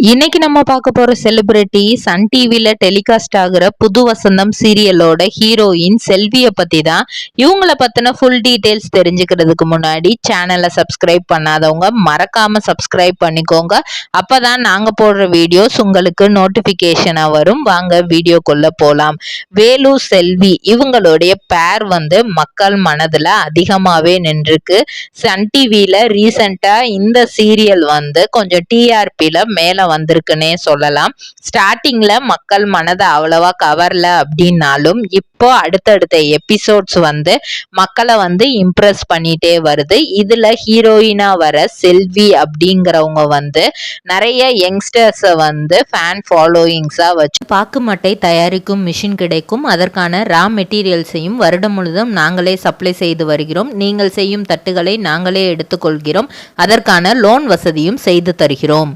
இன்னைக்கு நம்ம பார்க்க போற செலிபிரிட்டி சன் டிவில டெலிகாஸ்ட் ஆகுற புது வசந்தம் சீரியலோட ஹீரோயின் செல்விய பத்தி தான். இவங்கள பத்தின ஃபுல் டீடைல்ஸ் தெரிஞ்சுக்கிறதுக்கு முன்னாடி சேனலை சப்ஸ்கிரைப் பண்ணாதவங்க மறக்காம சப்ஸ்கிரைப் பண்ணிக்கோங்க. அப்பதான் நாங்க போடுற வீடியோஸ் உங்களுக்கு நோட்டிபிகேஷனா வரும். வாங்க வீடியோக்குள்ள போலாம். வேலு செல்வி இவங்களுடைய பேர் மக்கள் மனதுல அதிகமாவே நின்றுருக்கு. சன் டிவில ரீசெண்டா இந்த சீரியல் கொஞ்சம் டிஆர்பில மேல வந்திருக்குன்னே சொல்லலாம். ஸ்டார்டிங்ல மக்கள் மனதை அவ்வளவா கவர்ல அப்படின்னாலும் இப்போ அடுத்தடுத்த எபிசோட்ஸ் மக்களை இம்ப்ரெஸ் பண்ணிட்டே வருது. இதுல ஹீரோயினா வர செல்வி அப்படிங்கிறவங்க நிறைய யங்ஸ்டர்ஸ் ஃபேன் ஃபாலோயிங்ஸா வச்சு பாக்குமட்டை தயாரிக்கும் மிஷின் கிடைக்கும். அதற்கான ரா மெட்டீரியல்ஸையும் வருடம் முழுதும் நாங்களே சப்ளை செய்து வருகிறோம். நீங்கள் செய்யும் தட்டுகளை நாங்களே எடுத்துக்கொள்கிறோம். அதற்கான லோன் வசதியும் செய்து தருகிறோம்.